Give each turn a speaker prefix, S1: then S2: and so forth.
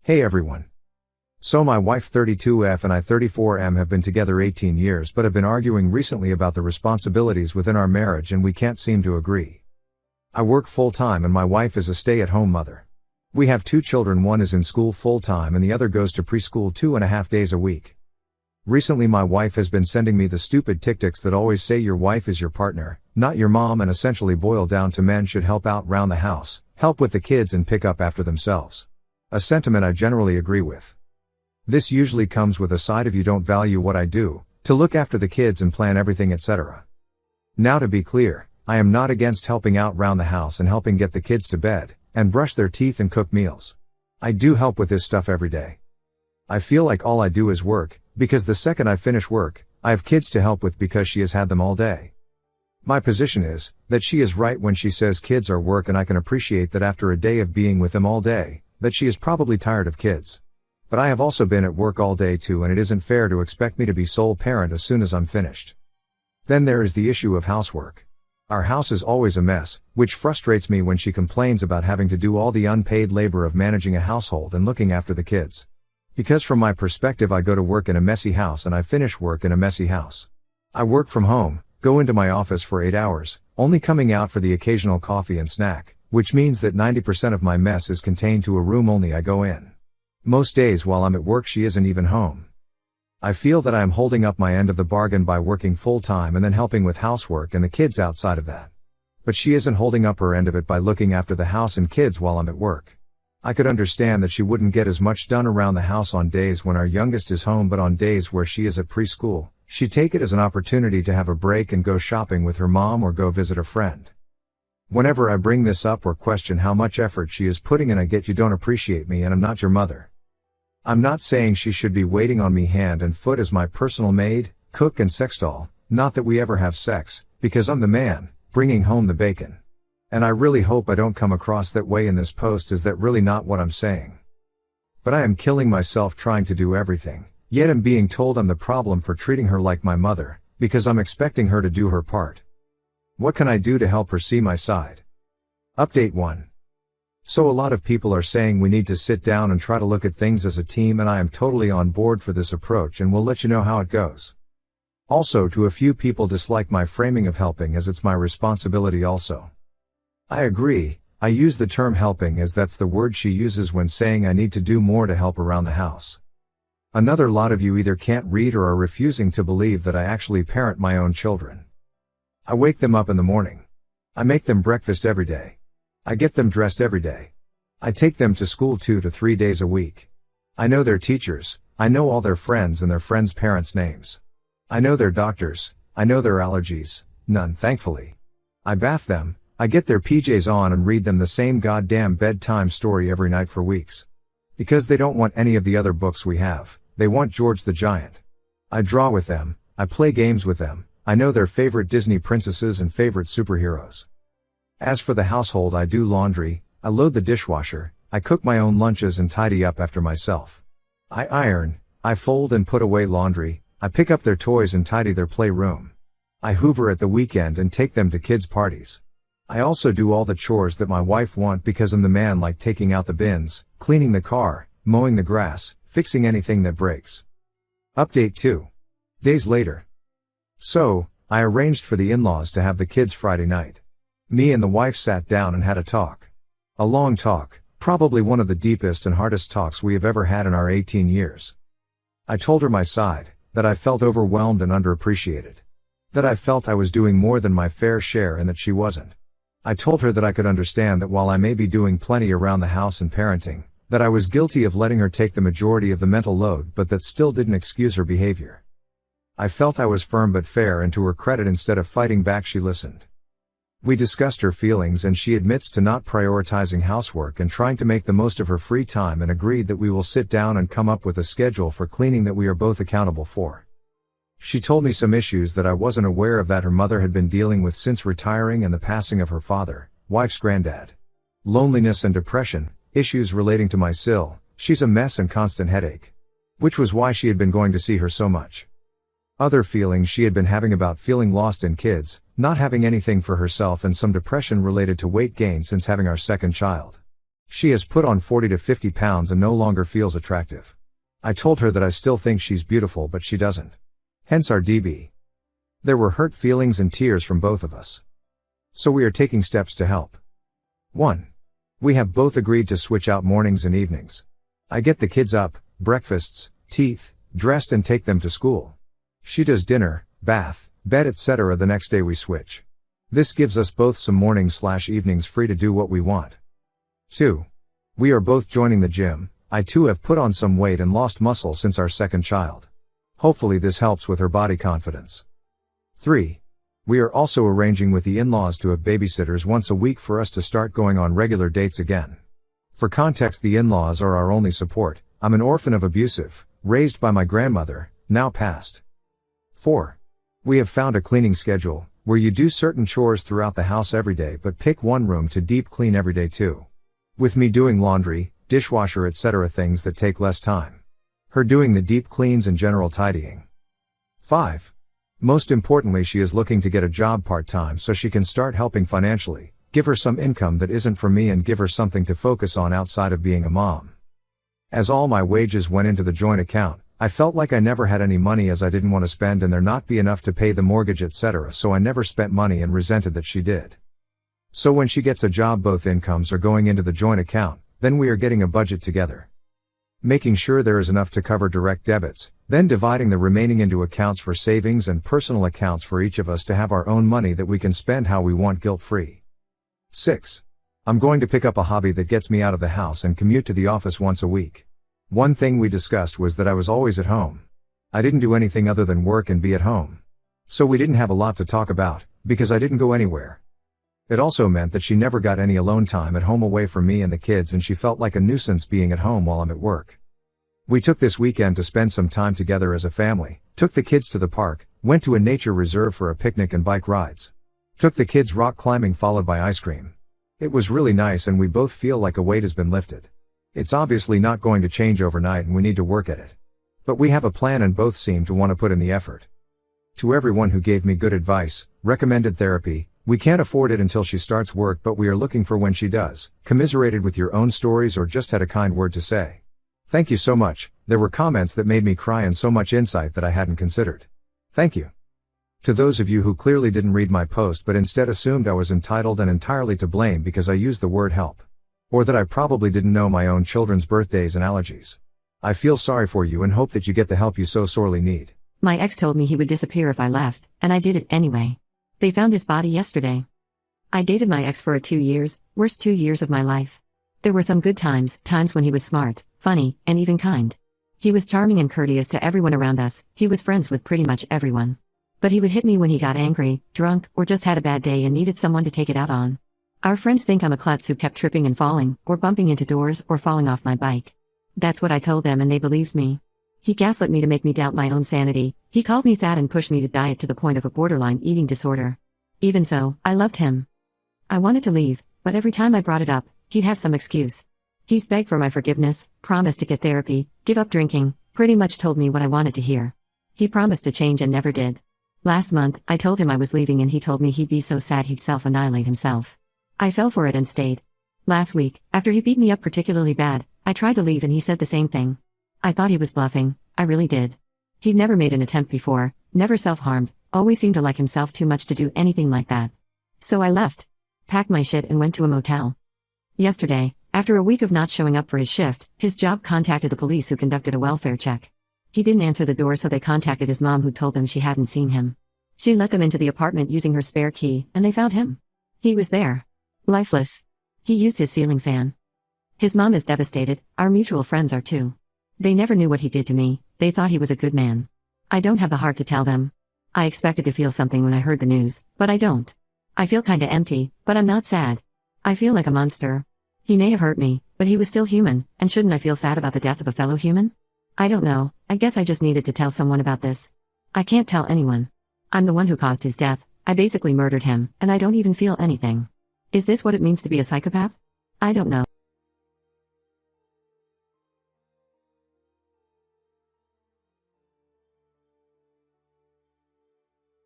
S1: Hey everyone. So my wife 32F and I 34M have been together 18 years but have been arguing recently about the responsibilities within our marriage and we can't seem to agree. I work full-time and my wife is a stay-at-home mother. We have 2 children, one is in school full-time and the other goes to preschool 2.5 days a week. Recently my wife has been sending me the stupid TikToks that always say your wife is your partner, not your mom, and essentially boil down to men should help out round the house, help with the kids and pick up after themselves. A sentiment I generally agree with. This usually comes with a side of you don't value what I do, to look after the kids and plan everything, etc. Now to be clear, I am not against helping out round the house and helping get the kids to bed, and brush their teeth and cook meals. I do help with this stuff every day. I feel like all I do is work, because the second I finish work, I have kids to help with because she has had them all day. My position is, that she is right when she says kids are work, and I can appreciate that after a day of being with them all day, that she is probably tired of kids. But I have also been at work all day too, and it isn't fair to expect me to be sole parent as soon as I'm finished. Then there is the issue of housework. Our house is always a mess, which frustrates me when she complains about having to do all the unpaid labor of managing a household and looking after the kids. Because from my perspective I go to work in a messy house and I finish work in a messy house. I work from home, go into my office for 8 hours, only coming out for the occasional coffee and snack, which means that 90% of my mess is contained to a room only I go in. Most days while I'm at work she isn't even home. I feel that I am holding up my end of the bargain by working full-time and then helping with housework and the kids outside of that. But she isn't holding up her end of it by looking after the house and kids while I'm at work. I could understand that she wouldn't get as much done around the house on days when our youngest is home, but on days where she is at preschool, she'd take it as an opportunity to have a break and go shopping with her mom or go visit a friend. Whenever I bring this up or question how much effort she is putting in, I get you don't appreciate me and I'm not your mother. I'm not saying she should be waiting on me hand and foot as my personal maid, cook and sex doll, not that we ever have sex, because I'm the man, bringing home the bacon. And I really hope I don't come across that way in this post, as that really not what I'm saying. But I am killing myself trying to do everything, yet I'm being told I'm the problem for treating her like my mother, because I'm expecting her to do her part. What can I do to help her see my side? Update 1. So a lot of people are saying we need to sit down and try to look at things as a team, and I am totally on board for this approach and will let you know how it goes. Also, to a few people dislike my framing of helping as it's my responsibility also. I agree, I use the term helping as that's the word she uses when saying I need to do more to help around the house. Another lot of you either can't read or are refusing to believe that I actually parent my own children. I wake them up in the morning. I make them breakfast every day. I get them dressed every day. I take them to school 2 to 3 days a week. I know their teachers, I know all their friends and their friends' parents' names. I know their doctors, I know their allergies, none thankfully. I bath them, I get their PJs on and read them the same goddamn bedtime story every night for weeks. Because they don't want any of the other books we have, they want George the Giant. I draw with them, I play games with them, I know their favorite Disney princesses and favorite superheroes. As for the household, I do laundry, I load the dishwasher, I cook my own lunches and tidy up after myself. I iron, I fold and put away laundry, I pick up their toys and tidy their playroom. I hoover at the weekend and take them to kids' parties. I also do all the chores that my wife wants because I'm the man, like taking out the bins, cleaning the car, mowing the grass, fixing anything that breaks. Update 2. Days later. So, I arranged for the in-laws to have the kids Friday night. Me and the wife sat down and had a talk. A long talk, probably one of the deepest and hardest talks we have ever had in our 18 years. I told her my side, that I felt overwhelmed and underappreciated. That I felt I was doing more than my fair share and that she wasn't. I told her that I could understand that while I may be doing plenty around the house and parenting, that I was guilty of letting her take the majority of the mental load, but that still didn't excuse her behavior. I felt I was firm but fair, and to her credit, instead of fighting back, she listened. We discussed her feelings and she admits to not prioritizing housework and trying to make the most of her free time, and agreed that we will sit down and come up with a schedule for cleaning that we are both accountable for. She told me some issues that I wasn't aware of that her mother had been dealing with since retiring and the passing of her father, wife's granddad. Loneliness and depression, issues relating to my SIL, she's a mess and constant headache. Which was why she had been going to see her so much. Other feelings she had been having about feeling lost in kids, not having anything for herself, and some depression related to weight gain since having our second child. She has put on 40 to 50 pounds and no longer feels attractive. I told her that I still think she's beautiful but she doesn't. Hence our DB. There were hurt feelings and tears from both of us. So we are taking steps to help. 1. We have both agreed to switch out mornings and evenings. I get the kids up, breakfasts, teeth, dressed and take them to school. She does dinner, bath, bed etc. The next day we switch. This gives us both some mornings/evenings free to do what we want. 2. We are both joining the gym. I too have put on some weight and lost muscle since our second child. Hopefully this helps with her body confidence. 3. We are also arranging with the in-laws to have babysitters once a week for us to start going on regular dates again. For context, the in-laws are our only support. I'm an orphan of abusive, raised by my grandmother, now passed. 4. We have found a cleaning schedule, where you do certain chores throughout the house every day but pick one room to deep clean every day too. With me doing laundry, dishwasher etc. things that take less time. Her doing the deep cleans and general tidying. 5. Most importantly, she is looking to get a job part-time so she can start helping financially, give her some income that isn't from me and give her something to focus on outside of being a mom. As all my wages went into the joint account, I felt like I never had any money as I didn't want to spend and there not be enough to pay the mortgage etc. So I never spent money and resented that she did. So when she gets a job both incomes are going into the joint account, then we are getting a budget together. Making sure there is enough to cover direct debits, then dividing the remaining into accounts for savings and personal accounts for each of us to have our own money that we can spend how we want guilt-free. 6. I'm going to pick up a hobby that gets me out of the house and commute to the office once a week. One thing we discussed was that I was always at home. I didn't do anything other than work and be at home. So we didn't have a lot to talk about, because I didn't go anywhere. It also meant that she never got any alone time at home away from me and the kids and she felt like a nuisance being at home while I'm at work. We took this weekend to spend some time together as a family, took the kids to the park, went to a nature reserve for a picnic and bike rides. Took the kids rock climbing followed by ice cream. It was really nice and we both feel like a weight has been lifted. It's obviously not going to change overnight and we need to work at it. But we have a plan and both seem to want to put in the effort. To everyone who gave me good advice, recommended therapy, we can't afford it until she starts work but we are looking for when she does, commiserated with your own stories or just had a kind word to say. Thank you so much. There were comments that made me cry and so much insight that I hadn't considered. Thank you. To those of you who clearly didn't read my post but instead assumed I was entitled and entirely to blame because I used the word help. Or that I probably didn't know my own children's birthdays and allergies. I feel sorry for you and hope that you get the help you so sorely need.
S2: My ex told me he would disappear if I left, and I did it anyway. They found his body yesterday. I dated my ex for 2 years, worst 2 years of my life. There were some good times when he was smart, funny, and even kind. He was charming and courteous to everyone around us, he was friends with pretty much everyone. But he would hit me when he got angry, drunk, or just had a bad day and needed someone to take it out on. Our friends think I'm a klutz who kept tripping and falling, or bumping into doors, or falling off my bike. That's what I told them and they believed me. He gaslit me to make me doubt my own sanity, he called me fat and pushed me to diet to the point of a borderline eating disorder. Even so, I loved him. I wanted to leave, but every time I brought it up, he'd have some excuse. He's begged for my forgiveness, promised to get therapy, give up drinking, pretty much told me what I wanted to hear. He promised to change and never did. Last month, I told him I was leaving and he told me he'd be so sad he'd self-annihilate himself. I fell for it and stayed. Last week, after he beat me up particularly bad, I tried to leave and he said the same thing. I thought he was bluffing, I really did. He'd never made an attempt before, never self-harmed, always seemed to like himself too much to do anything like that. So I left. Packed my shit and went to a motel. Yesterday, after a week of not showing up for his shift, his job contacted the police who conducted a welfare check. He didn't answer the door so they contacted his mom who told them she hadn't seen him. She let them into the apartment using her spare key, and they found him. He was there. Lifeless. He used his ceiling fan. His mom is devastated, our mutual friends are too. They never knew what he did to me, they thought he was a good man. I don't have the heart to tell them. I expected to feel something when I heard the news, but I don't. I feel kinda empty, but I'm not sad. I feel like a monster. He may have hurt me, but he was still human, and shouldn't I feel sad about the death of a fellow human? I don't know, I guess I just needed to tell someone about this. I can't tell anyone. I'm the one who caused his death, I basically murdered him, and I don't even feel anything. Is this what it means to be a psychopath? I don't know.